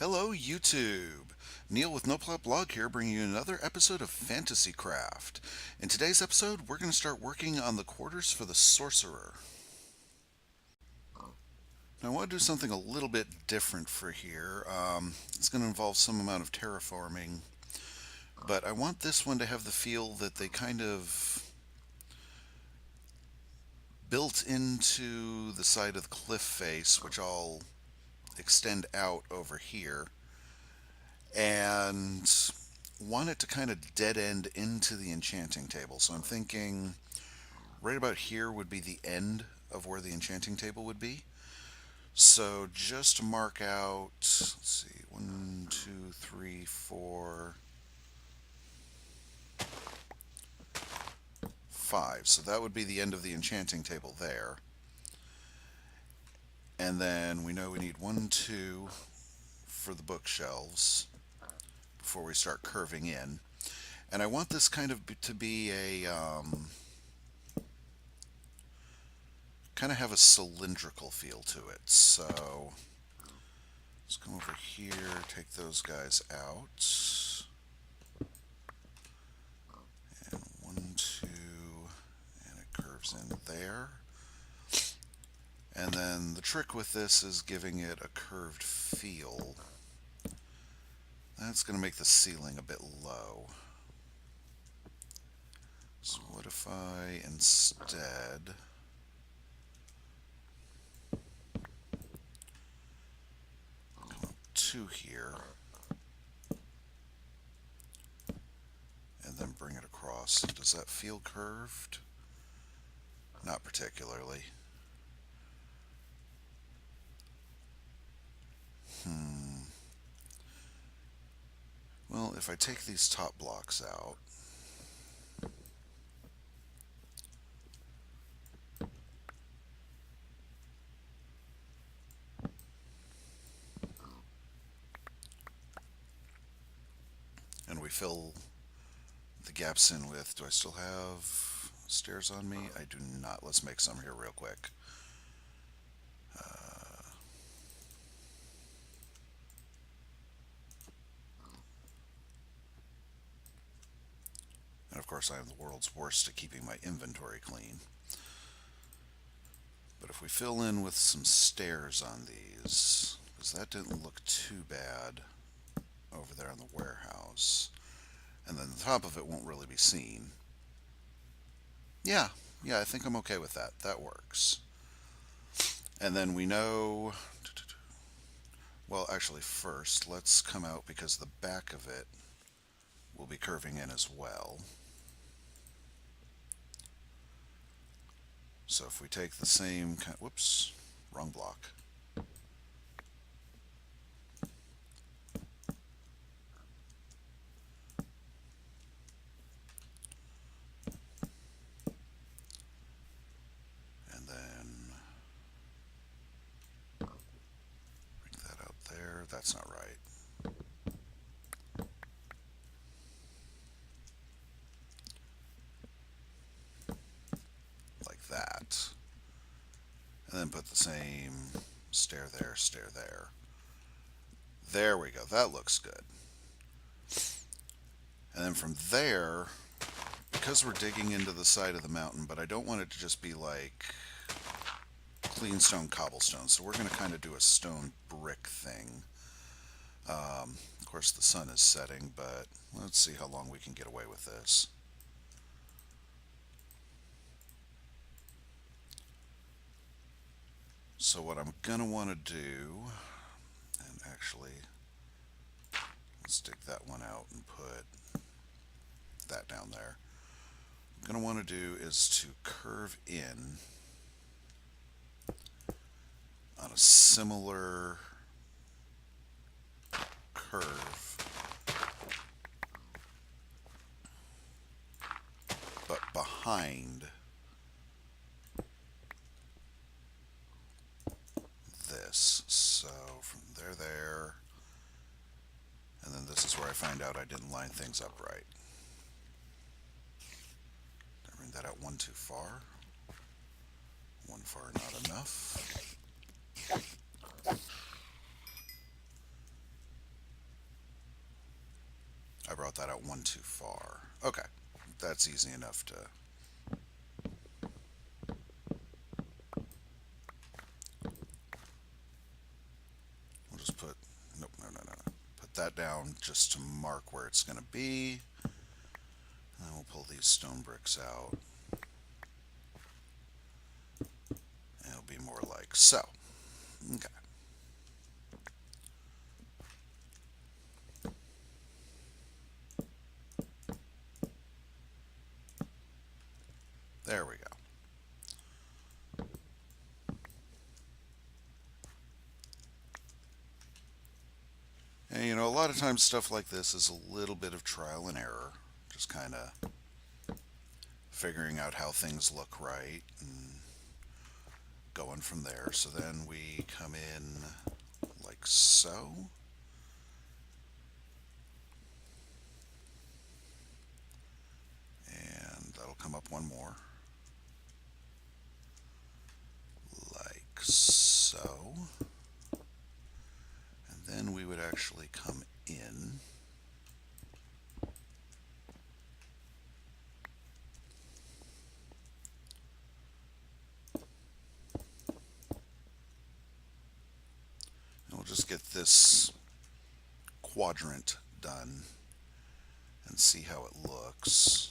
Hello, YouTube. Neil with No Plot Blog here, bringing you another episode of Fantasycraft. In today's episode, we're going to start working on the quarters for the Sorcerer. Now, I want to do something a little bit different for here. It's going to involve some amount of terraforming, but I want this one to have the feel that they kind of built into the side of the cliff face, which I'll extend out over here, and want it to kind of dead end into the enchanting table. So I'm thinking right about here would be the end of where the enchanting table would be. So just to mark out, let's see, 5. So that would be the end of the enchanting table there. And then we know we need 1, 2 for the bookshelves before we start curving in. And I want this kind of to be kind of have a cylindrical feel to it. So let's come over here, take those guys out. And 1, 2, and it curves in there. And then the trick with this is giving it a curved feel. That's going to make the ceiling a bit low. So what if I instead come up 2 here and then bring it across? Does that feel curved? Not particularly. Well, if I take these top blocks out, and we fill the gaps in with, do I still have stairs on me? I do not. Let's make some here real quick. And of course, I am the world's worst at keeping my inventory clean. But if we fill in with some stairs on these, because that didn't look too bad over there in the warehouse, and then the top of it won't really be seen. Yeah, I think I'm okay with that. That works. And then we know, well, actually first, let's come out because the back of it will be curving in as well. So if we take the same kind, whoops, wrong block. And then bring that out there. That's not right. Like that. And then put the same stair there, stair there. There we go. That looks good. And then from there, because we're digging into the side of the mountain, but I don't want it to just be like clean stone cobblestone, so we're going to kind of do a stone brick thing. Of course, the sun is setting, but let's see how long we can get away with this. So what I'm going to want to do, and actually, let's dig that one out and put that down there. What I'm going to want to do is to curve in on a similar curve, but behind this. So from there, and then this is where I find out I didn't line things up right. Did I bring that out one too far? One far not enough. brought that out one too far. Okay, that's easy enough to... We'll just put... Nope, no, no, no, no. Put that down just to mark where it's going to be. And then we'll pull these stone bricks out. And it'll be more like so. Okay. There we go. And you know, a lot of times stuff like this is a little bit of trial and error. Just kind of figuring out how things look right and going from there. So then we come in like so. And that'll come up one more. Like so. And then we would actually come in. And we'll just get this quadrant done and see how it looks.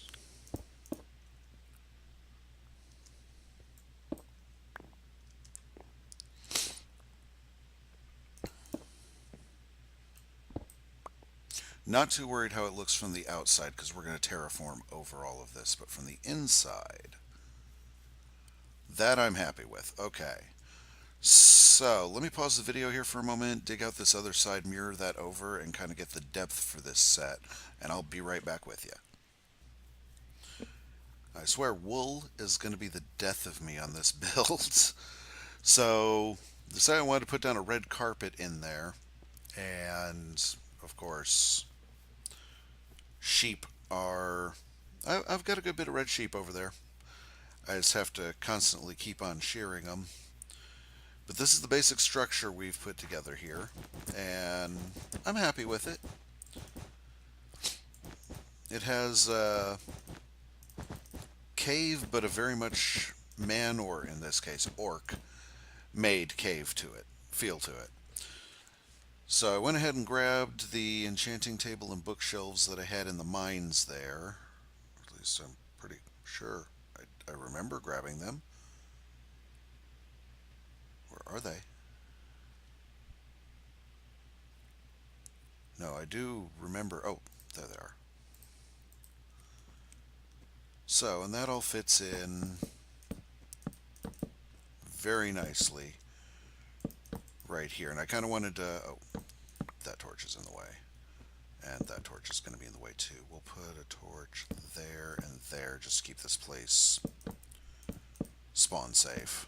Not too worried how it looks from the outside because we're going to terraform over all of this, but from the inside, that I'm happy with. Okay. So let me pause the video here for a moment, dig out this other side, mirror that over, and kind of get the depth for this set, and I'll be right back with you. I swear wool is going to be the death of me on this build. So decided I wanted to put down a red carpet in there, and of course sheep are... I've got a good bit of red sheep over there. I just have to constantly keep on shearing them. But this is the basic structure we've put together here, and I'm happy with it. It has a cave, but a very much man, or in this case orc, made cave to it, feel to it. So I went ahead and grabbed the enchanting table and bookshelves that I had in the mines there. At least I'm pretty sure I remember grabbing them. Where are they? No, I do remember. Oh, there they are. So, and that all fits in very nicely right here. And I kind of wanted to... Oh, that torch is in the way. And that torch is going to be in the way too. We'll put a torch there and there just to keep this place spawn safe.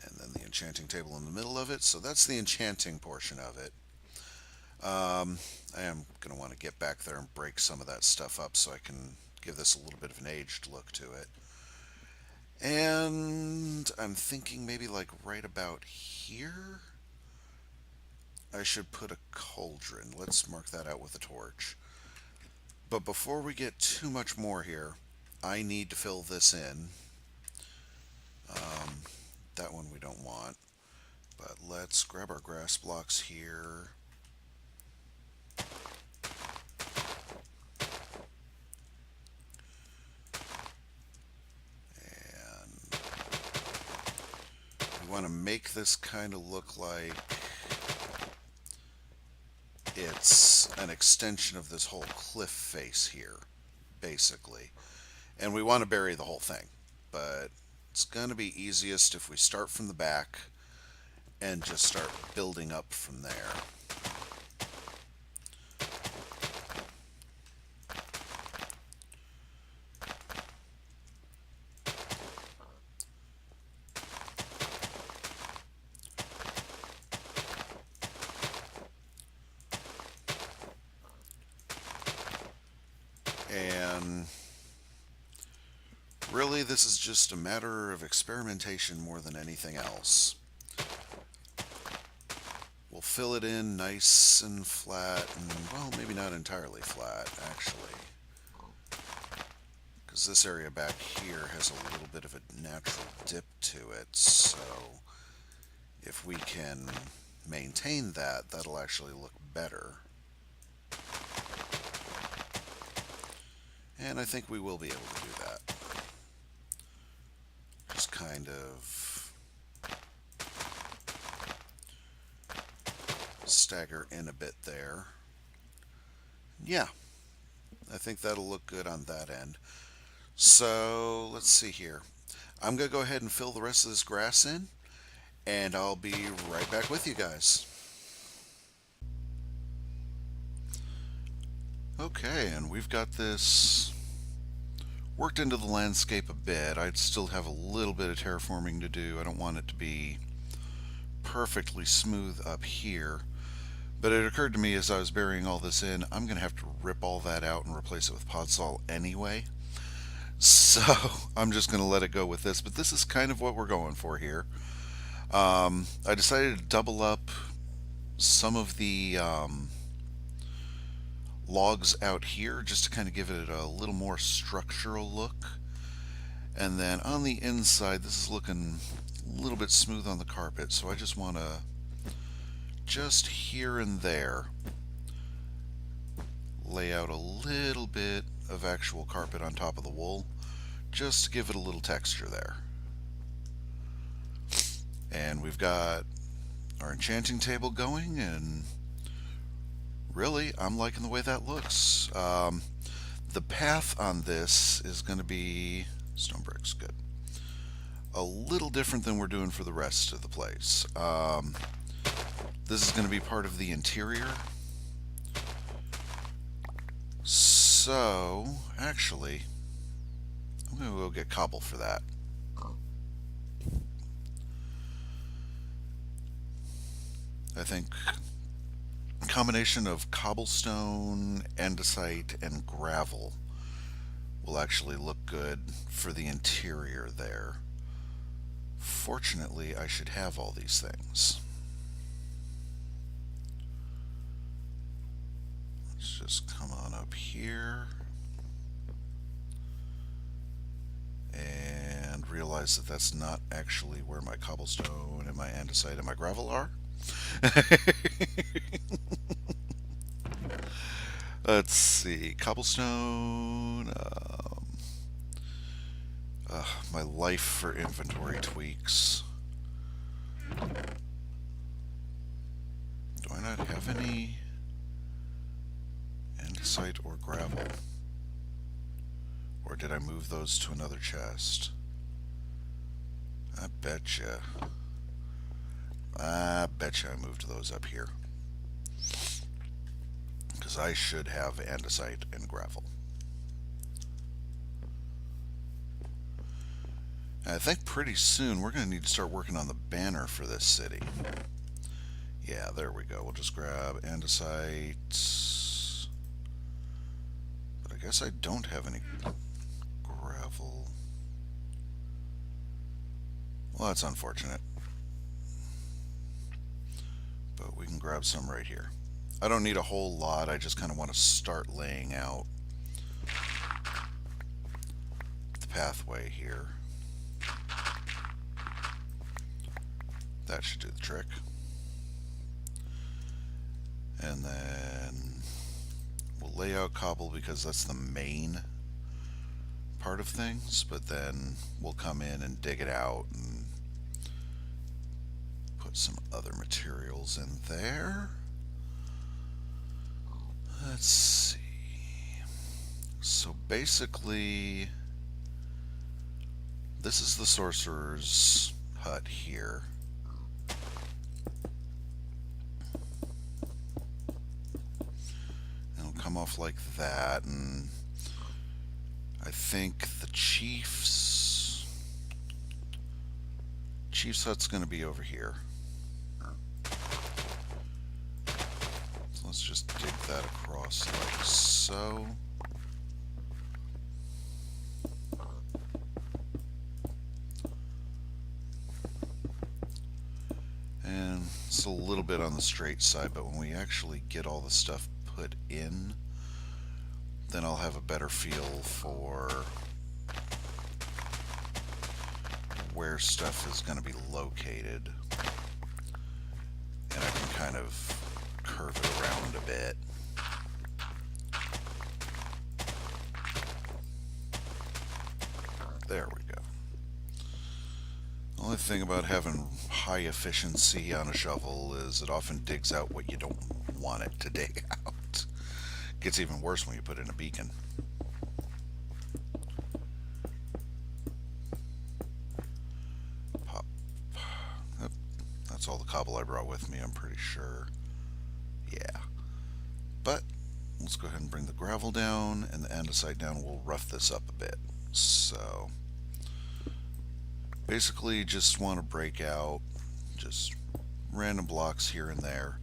And then the enchanting table in the middle of it. So that's the enchanting portion of it. I am going to want to get back there and break some of that stuff up so I can give this a little bit of an aged look to it. And I'm thinking maybe like right about here I should put a cauldron. Let's mark that out with a torch. But before we get too much more here, I need to fill this in. That one we don't want. But let's grab our grass blocks here. And we want to make this kind of look like it's an extension of this whole cliff face here, basically. And we want to bury the whole thing. But it's going to be easiest if we start from the back and just start building up from there. And really, this is just a matter of experimentation more than anything else. We'll fill it in nice and flat, and well, maybe not entirely flat, actually, because this area back here has a little bit of a natural dip to it, so if we can maintain that, that'll actually look better. And I think we will be able to do that. Just kind of stagger in a bit there. Yeah, I think that'll look good on that end. So let's see here. I'm going to go ahead and fill the rest of this grass in, and I'll be right back with you guys. Okay, and we've got this worked into the landscape a bit. I'd still have a little bit of terraforming to do. I don't want it to be perfectly smooth up here. But it occurred to me as I was burying all this in, I'm going to have to rip all that out and replace it with podzol anyway. So I'm just going to let it go with this. But this is kind of what we're going for here. I decided to double up some of the logs out here just to kind of give it a little more structural look. And then on the inside, this is looking a little bit smooth on the carpet, so I just want to just here and there lay out a little bit of actual carpet on top of the wool just to give it a little texture there. And we've got our enchanting table going, and really I'm liking the way that looks. The path on this is going to be stone bricks, good. A little different than we're doing for the rest of the place. This is going to be part of the interior. So, actually, I'm going to go get cobble for that. I think a combination of cobblestone, andesite, and gravel will actually look good for the interior there. Fortunately, I should have all these things. Let's just come on up here and realize that that's not actually where my cobblestone and my andesite and my gravel are. Let's see, cobblestone. My life for inventory tweaks. Do I not have any andesite or gravel? Or did I move those to another chest? I betcha. I moved those up here. Because I should have andesite and gravel. And I think pretty soon we're going to need to start working on the banner for this city. Yeah, there we go. We'll just grab andesite. But I guess I don't have any gravel. Well, that's unfortunate. But we can grab some right here. I don't need a whole lot. I just kind of want to start laying out the pathway here. That should do the trick. And then we'll lay out cobble because that's the main part of things, but then we'll come in and dig it out and put some other materials in there. Let's see. So basically, this is the sorcerer's hut here. It'll come off like that, and I think the chief's hut's going to be over here. So let's just dig that across like so. It's a little bit on the straight side, but when we actually get all the stuff put in, then I'll have a better feel for where stuff is going to be located. And I can kind of curve it around a bit. There we go. The only thing about having high efficiency on a shovel is it often digs out what you don't want it to dig out. Gets even worse when you put in a beacon. Pop. Yep. That's all the cobble I brought with me, I'm pretty sure. Yeah. But let's go ahead and bring the gravel down and the andesite down. We'll rough this up a bit. So basically just want to break out just random blocks here and there.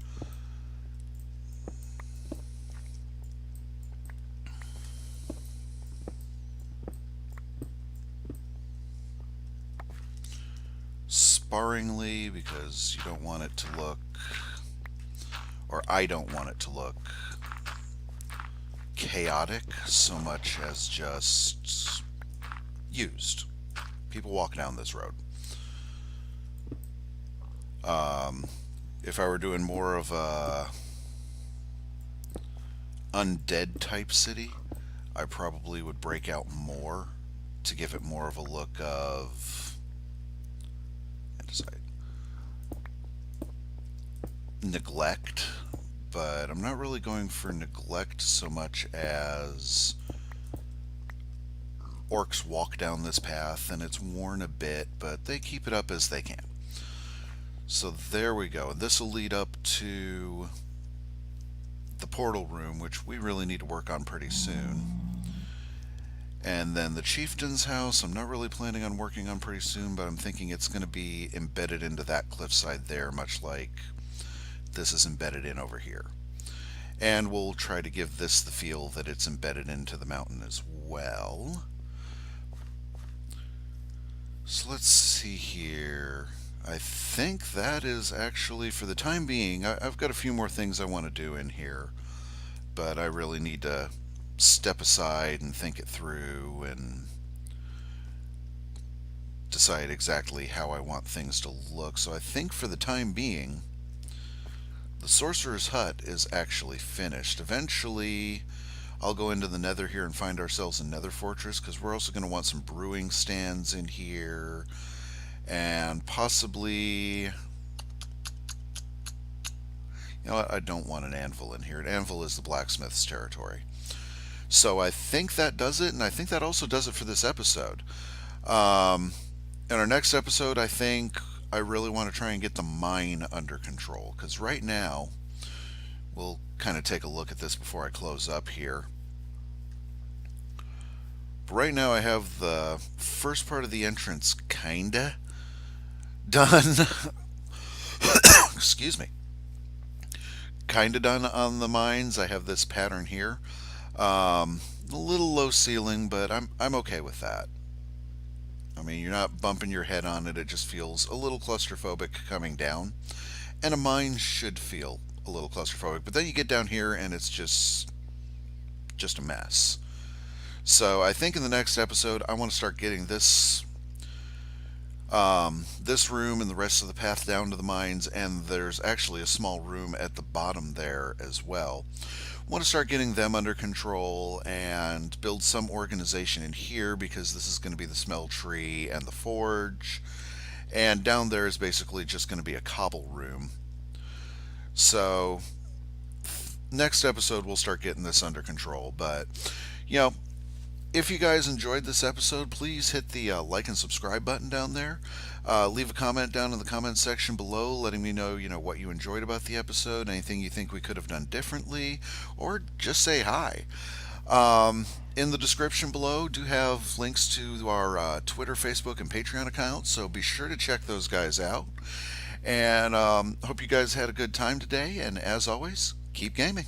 Sparingly, because you don't want it to look, or I don't want it to look chaotic so much as just used. People walk down this road. If I were doing more of a undead type city, I probably would break out more to give it more of a look of neglect, but I'm not really going for neglect so much as orcs walk down this path and it's worn a bit, but they keep it up as they can. So there we go. This will lead up to the portal room, which we really need to work on pretty soon. And then the chieftain's house, I'm not really planning on working on pretty soon, but I'm thinking it's going to be embedded into that cliffside there, much like this is embedded in over here. And we'll try to give this the feel that it's embedded into the mountain as well. So let's see here. I think that is actually, for the time being, I've got a few more things I want to do in here, but I really need to step aside and think it through and decide exactly how I want things to look. So I think for the time being, the Sorcerer's hut is actually finished. Eventually, I'll go into the nether here and find ourselves a nether fortress, because we're also going to want some brewing stands in here, and possibly, you know what, I don't want an anvil in here. An anvil is the blacksmith's territory. So I think that does it, and I think that also does it for this episode. In our next episode, I think I really want to try and get the mine under control, because right now, we'll kind of take a look at this before I close up here. But right now I have the first part of the entrance kinda done. Excuse me. Kinda done on the mines. I have this pattern here. A little low ceiling, but I'm okay with that. I mean, you're not bumping your head on it. It just feels a little claustrophobic coming down. And a mine should feel a little claustrophobic. But then you get down here and it's just a mess. So I think in the next episode, I want to start getting this this room and the rest of the path down to the mines, and there's actually a small room at the bottom there as well. I want to start getting them under control and build some organization in here, because this is going to be the smell tree and the forge, and down there is basically just going to be a cobble room. So next episode we'll start getting this under control. But you know, if you guys enjoyed this episode, please hit the like and subscribe button down there. Leave a comment down in the comment section below, letting me know, what you enjoyed about the episode, anything you think we could have done differently, or just say hi. In the description below, do have links to our Twitter, Facebook, and Patreon accounts, so be sure to check those guys out. And hope you guys had a good time today, and as always, keep gaming.